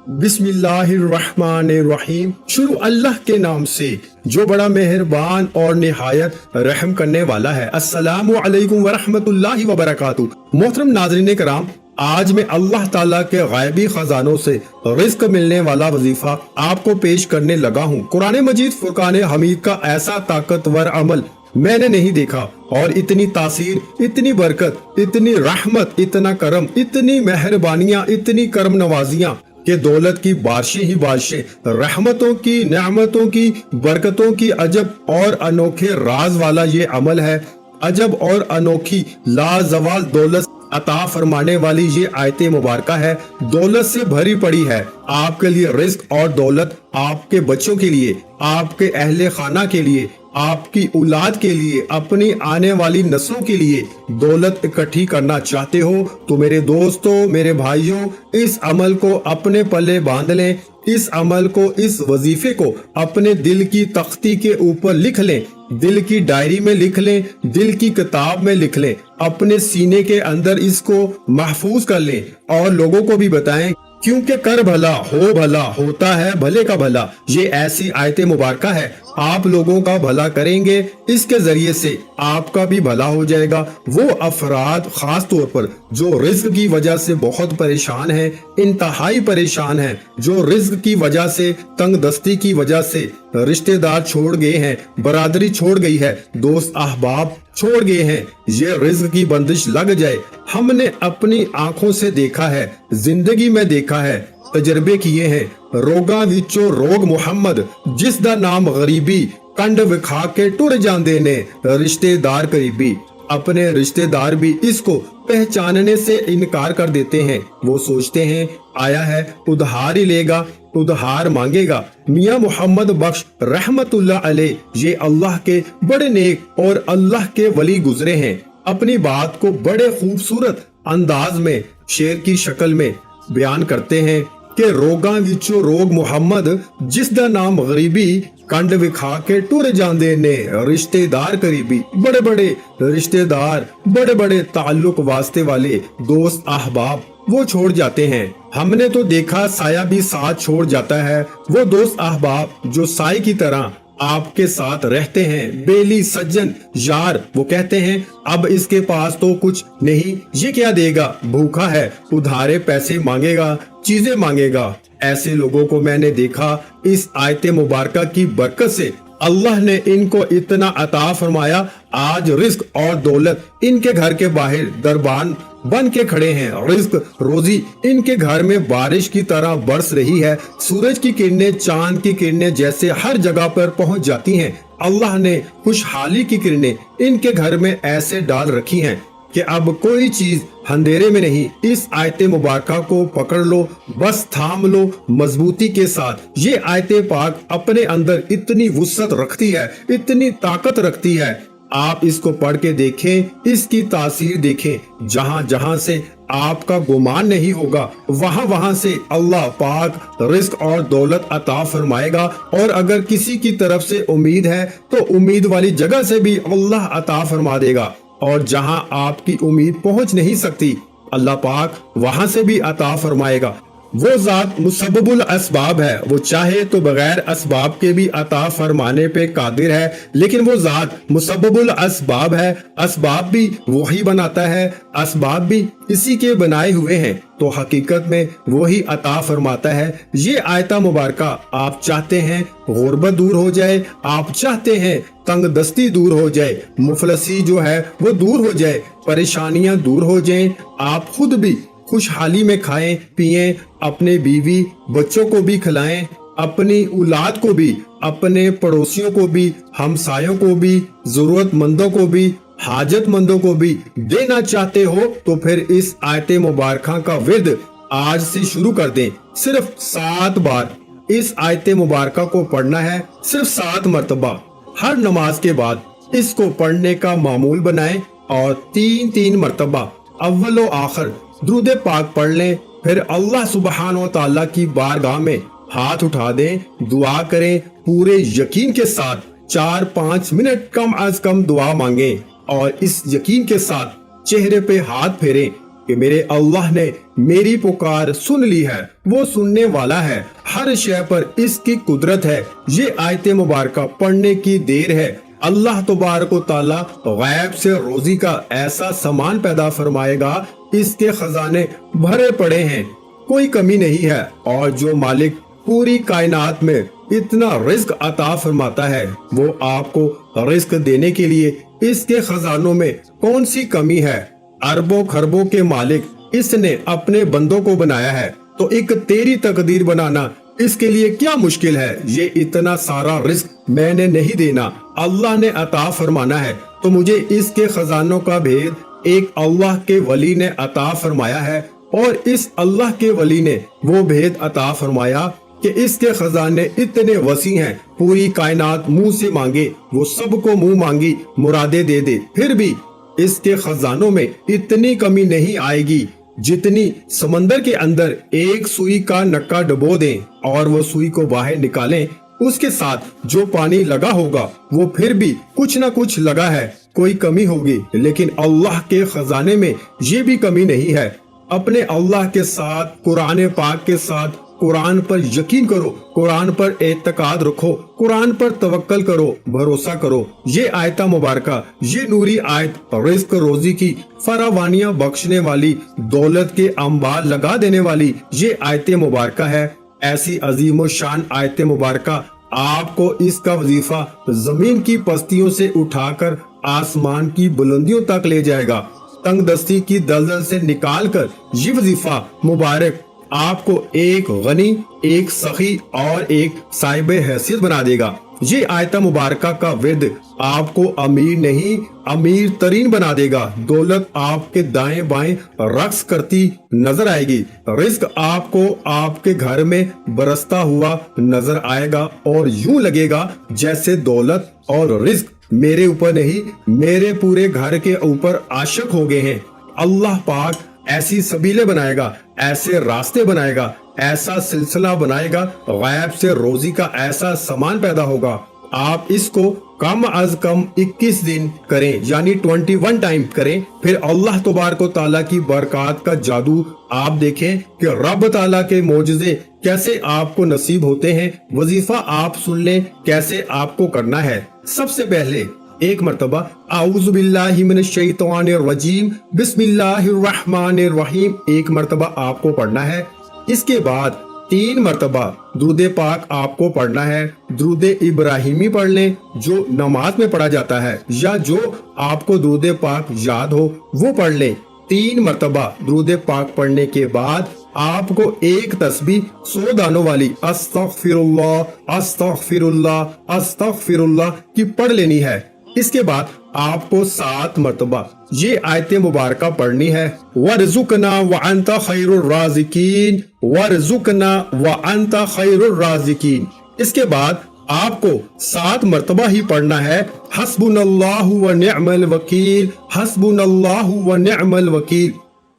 बिस्मिल्लाहिर्रहमानिर्रहीम। शुरू अल्लाह के नाम से जो बड़ा मेहरबान और निहायत रहम करने वाला है। अस्सलामु अलैकुम वरहमतुल्लाहि वबरकातुहू। मोहतरम नाज़रीन कराम, आज मैं अल्लाह ताला के गायबी खजानों से रिस्क मिलने वाला वजीफा आपको पेश करने लगा हूँ। कुरान मजीद फुरकान हमीद का ऐसा ताकतवर अमल मैंने नहीं देखा, और इतनी तासीर, इतनी बरकत, इतनी रहमत, इतना करम, इतनी मेहरबानियां, इतनी करम नवाजियां कि दौलत की बारिशें ही बारिशें, रहमतों की, नेमतों की, बरकतों की अजब और अनोखे राज वाला ये अमल है। अजब और अनोखी लाजवाल दौलत अता फरमाने वाली ये आयत मुबारक है। दौलत से भरी पड़ी है आपके लिए रिस्क और दौलत, आपके बच्चों के लिए, आपके अहले खाना के लिए, आपकी औलाद के लिए, अपनी आने वाली नस्लों के लिए दौलत इकट्ठी करना चाहते हो तो मेरे दोस्तों, मेरे भाइयों, इस अमल को अपने पल्ले बांध लें। इस अमल को, इस वजीफे को अपने दिल की तख्ती के ऊपर लिख लें, दिल की डायरी में लिख लें, दिल की किताब में लिख लें, अपने सीने के अंदर इसको महफूज कर लें और लोगों को भी बताएं, क्योंकि कर भला हो भला होता है भले का भला। ये ऐसी आयत मुबारक है, आप लोगों का भला करेंगे, इसके जरिए से आपका भी भला हो जाएगा। वो अफराद खास तौर पर जो रिज्क की वजह से बहुत परेशान हैं, इंतहाई परेशान हैं, जो रिज्क की वजह से, तंग दस्ती की वजह से रिश्तेदार छोड़ गए हैं, बरादरी छोड़ गई है, दोस्त अहबाब छोड़ गए हैं, ये रिज्क की बंदिश लग जाए। हमने अपनी आंखों से देखा है, जिंदगी में देखा है, तजर्बे किए हैं। रोगा विचो रोग मुहम्मद, जिस दा नाम गरीबी, कंड विखा के टुर जांदे ने रिश्तेदार करीबी। अपने रिश्तेदार भी इसको पहचानने से इनकार कर देते हैं। वो सोचते हैं आया है उधार ही लेगा, उधार मांगेगा। मियां मोहम्मद बख्श रहमतुल्लाह अलैह ये अल्लाह के बड़े नेक और अल्लाह के वली गुजरे हैं। अपनी बात को बड़े खूबसूरत अंदाज में शेर की शक्ल में बयान करते हैं कि रोगा विचो रोग मुहम्मद, जिस दा नाम गरीबी, कंड विखा के टुर जांदे ने रिश्तेदार करीबी। बड़े बड़े रिश्तेदार, बड़े बड़े ताल्लुक वास्ते वाले दोस्त अहबाब वो छोड़ जाते हैं। हमने तो देखा साया भी साथ छोड़ जाता है। वो दोस्त अहबाब जो साए की तरह आपके साथ रहते हैं, बेली सज्जन यार, वो कहते हैं अब इसके पास तो कुछ नहीं, ये क्या देगा, भूखा है, उधारे पैसे मांगेगा, चीजें मांगेगा। ऐसे लोगों को मैंने देखा। इस आयत मुबारक की बरकत से अल्लाह ने इनको इतना अता फरमाया, आज रिस्क और दौलत इनके घर के बाहर दरबान बन के खड़े हैं। रिस्क रोजी इनके घर में बारिश की तरह बरस रही है। सूरज की किरणें, चांद की किरणें जैसे हर जगह पर पहुंच जाती हैं। अल्लाह ने खुशहाली की किरणें इनके घर में ऐसे डाल रखी हैं कि अब कोई चीज अंधेरे में नहीं। इस आयत मुबारक को पकड़ लो, बस थाम लो मजबूती के साथ। ये आयत पाक अपने अंदर इतनी वुसअत रखती है, इतनी ताकत रखती है। आप इसको पढ़ के देखें, इसकी तासीर देखें। जहां जहां से आपका गुमान नहीं होगा, वहां वहां से अल्लाह पाक रिस्क और दौलत अता फरमाएगा। और अगर किसी की तरफ से उम्मीद है तो उम्मीद वाली जगह से भी अल्लाह अता फरमा देगा। और जहां आपकी उम्मीद पहुंच नहीं सकती, अल्लाह पाक वहां से भी अता फरमाएगा। वो जात मुसब्बबुल असबाब है, वो चाहे तो बगैर असबाब के भी अता फरमाने पे कादिर है। लेकिन वो जात मुसब्बबुल असबाब है, असबाब भी वही बनाता है, असबाब भी इसी के बनाए हुए हैं, तो हकीकत में वही अता फरमाता है। ये आयता मुबारक आप चाहते हैं गुर्बत दूर हो जाए, आप चाहते हैं तंग दस्ती दूर हो जाए, मुफलसी जो है वो दूर हो जाए, परेशानियां दूर हो जाएं, आप खुद भी खुशहाली में खाएं पिएं, अपने बीवी बच्चों को भी खिलाएं, अपनी औलाद को भी, अपने पड़ोसियों को भी, हमसायों को भी, जरूरतमंदों को भी, हाजतमंदों को भी देना चाहते हो तो फिर इस आयत मुबारक का विर्द आज से शुरू कर दें। सिर्फ 7 बार इस आयत मुबारक को पढ़ना है, सिर्फ 7 मरतबा हर नमाज के बाद इसको पढ़ने का मामूल बनाएं और 3-3 मरतबा अव्वल आखिर दुरूद पाक पढ़ लें। फिर अल्लाह सुब्हान व तआला की बारगाह में हाथ उठा दें, दुआ करें, पूरे यकीन के साथ 4-5 मिनट कम अज कम दुआ मांगें और इस यकीन के साथ चेहरे पे हाथ फेरें کہ میرے اللہ نے میری پکار سن لی ہے، وہ سننے والا ہے، ہر شے پر اس کی قدرت ہے۔ یہ آیت مبارکہ پڑھنے کی دیر ہے۔ اللہ تبارک و تعالی غیب سے روزی کا ایسا سامان پیدا فرمائے گا، اس کے خزانے بھرے پڑے ہیں، کوئی کمی نہیں ہے۔ اور جو مالک پوری کائنات میں اتنا رزق عطا فرماتا ہے، وہ آپ کو رزق دینے کے لیے اس کے خزانوں میں کون سی کمی ہے؟ اربوں خربوں کے مالک اس نے اپنے بندوں کو بنایا ہے، تو ایک تیری تقدیر بنانا اس کے لیے کیا مشکل ہے؟ یہ اتنا سارا رزق میں نے نہیں دینا، اللہ نے عطا فرمانا ہے، تو مجھے اس کے خزانوں کا بھید ایک اللہ کے ولی نے عطا فرمایا ہے، اور اس اللہ کے ولی نے وہ بھید عطا فرمایا کہ اس کے خزانے اتنے وسیع ہیں، پوری کائنات منہ سے مانگے وہ سب کو منہ مانگی مرادیں دے دے، پھر بھی اس کے خزانوں میں اتنی کمی نہیں آئے گی جتنی سمندر کے اندر ایک سوئی کا نکا ڈبو دیں اور وہ سوئی کو باہر نکالیں، اس کے ساتھ جو پانی لگا ہوگا وہ پھر بھی کچھ نہ کچھ لگا ہے، کوئی کمی ہوگی، لیکن اللہ کے خزانے میں یہ بھی کمی نہیں ہے۔ اپنے اللہ کے ساتھ، قرآن پاک کے ساتھ، قرآن پر یقین کرو، قرآن پر اعتقاد رکھو، قرآن پر توکل کرو، بھروسہ کرو۔ یہ آیت مبارکہ، یہ نوری آیت رزق روزی کی فراوانیاں بخشنے والی، دولت کے انبار لگا دینے والی یہ آیت مبارکہ ہے۔ ایسی عظیم و شان آیت مبارکہ آپ کو اس کا وظیفہ زمین کی پستیوں سے اٹھا کر آسمان کی بلندیوں تک لے جائے گا، تنگ دستی کی دلدل سے نکال کر یہ وظیفہ مبارک آپ کو ایک غنی، ایک سخی اور ایک صاحب حیثیت بنا دے گا۔ یہ آیت مبارکہ کا ورد آپ کو امیر نہیں، امیر ترین بنا دے گا۔ دولت آپ کے دائیں بائیں رقص کرتی نظر آئے گی، رزق آپ کو آپ کے گھر میں برستا ہوا نظر آئے گا، اور یوں لگے گا جیسے دولت اور رزق میرے اوپر نہیں، میرے پورے گھر کے اوپر عاشق ہو گئے ہیں۔ اللہ پاک ایسی سبیلیں بنائے گا، ایسے راستے بنائے گا، ایسا سلسلہ بنائے گا، غیب سے روزی کا ایسا سامان پیدا ہوگا۔ آپ اس کو کم از کم 21 دن کریں، یعنی 21 ٹائم کریں، پھر اللہ تبارک و تعالیٰ کی برکات کا جادو آپ دیکھیں کہ رب تعالیٰ کے معجزے کیسے آپ کو نصیب ہوتے ہیں۔ وظیفہ آپ سن لیں کیسے آپ کو کرنا ہے۔ سب سے پہلے ایک مرتبہ اعوذ باللہ من الشیطان الرجیم بسم اللہ الرحمن الرحیم ایک مرتبہ آپ کو پڑھنا ہے۔ اس کے بعد 3 مرتبہ درود پاک آپ کو پڑھنا ہے۔ درود ابراہیمی پڑھ لیں جو نماز میں پڑھا جاتا ہے، یا جو آپ کو درود پاک یاد ہو وہ پڑھ لیں۔ 3 مرتبہ درود پاک پڑھنے کے بعد آپ کو ایک تسبیح 100 دانوں والی استغفر اللہ استغفر اللہ استغفر اللہ کی پڑھ لینی ہے۔ اس کے بعد آپ کو 7 مرتبہ یہ آیت مبارکہ پڑھنی ہے، وَارْزُقْنَا وَأَنْتَ خَيْرُ الرَّازِقِينَ وَارْزُقْنَا وَأَنْتَ خَيْرُ الرَّازِقِينَ۔ اس کے بعد آپ کو 7 مرتبہ ہی پڑھنا ہے، حسبنا اللہ ونعم الوکیل حسبنا اللہ ونعم الوکیل،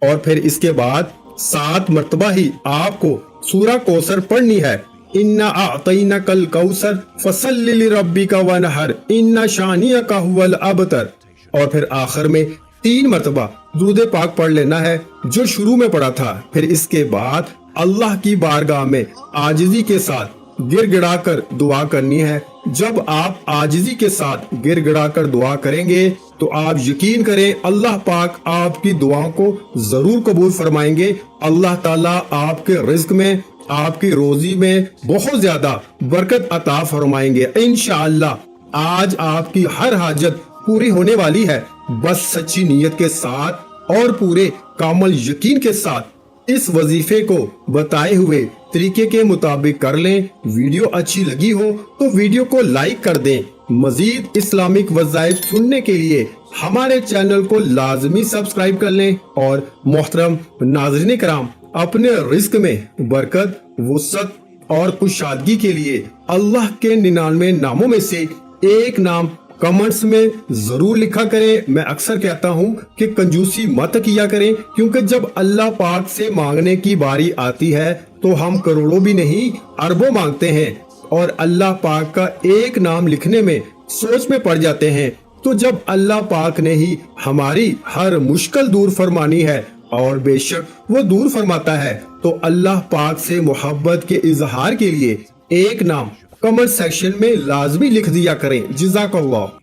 اور پھر اس کے بعد 7 مرتبہ ہی آپ کو سورہ کوثر پڑھنی ہے، اِنَّا أَعْطَيْنَكَ الْكَوْثَرَ فَصَلِّ لِرَبِّكَ وَانْحَرْ إِنَّ شَانِئَكَ هُوَ الْأَبْتَرُ، اور پھر آخر میں 3 مرتبہ درود پاک پڑھ لینا ہے جو شروع میں پڑھا تھا۔ پھر اس کے بعد اللہ کی بارگاہ میں عاجزی کے ساتھ گر گڑا کر دعا کرنی ہے۔ جب آپ عاجزی کے ساتھ گر گڑا کر دعا کریں گے تو آپ یقین کریں اللہ پاک آپ کی دعاؤں کو ضرور قبول فرمائیں گے۔ اللہ تعالیٰ آپ کے رزق میں، آپ کی روزی میں بہت زیادہ برکت عطا فرمائیں گے انشاءاللہ۔ آج آپ کی ہر حاجت پوری ہونے والی ہے، بس سچی نیت کے ساتھ اور پورے کامل یقین کے ساتھ اس وظیفے کو بتائے ہوئے طریقے کے مطابق کر لیں۔ ویڈیو اچھی لگی ہو تو ویڈیو کو لائک کر دیں۔ مزید اسلامک وظائف سننے کے لیے ہمارے چینل کو لازمی سبسکرائب کر لیں۔ اور محترم ناظرین کرام، اپنے رزق میں برکت، وسعت اور کشادگی کے لیے اللہ کے 99 ناموں میں سے ایک نام کمنٹس میں ضرور لکھا کریں۔ میں اکثر کہتا ہوں کہ کنجوسی مت کیا کریں، کیونکہ جب اللہ پاک سے مانگنے کی باری آتی ہے تو ہم کروڑوں بھی نہیں اربوں مانگتے ہیں، اور اللہ پاک کا ایک نام لکھنے میں سوچ میں پڑ جاتے ہیں۔ تو جب اللہ پاک نے ہی ہماری ہر مشکل دور فرمانی ہے، اور بے شک وہ دور فرماتا ہے۔ تو اللہ پاک سے محبت کے اظہار کے لیے ایک نام کمنٹ سیکشن میں لازمی لکھ دیا کریں۔ جزاک اللہ۔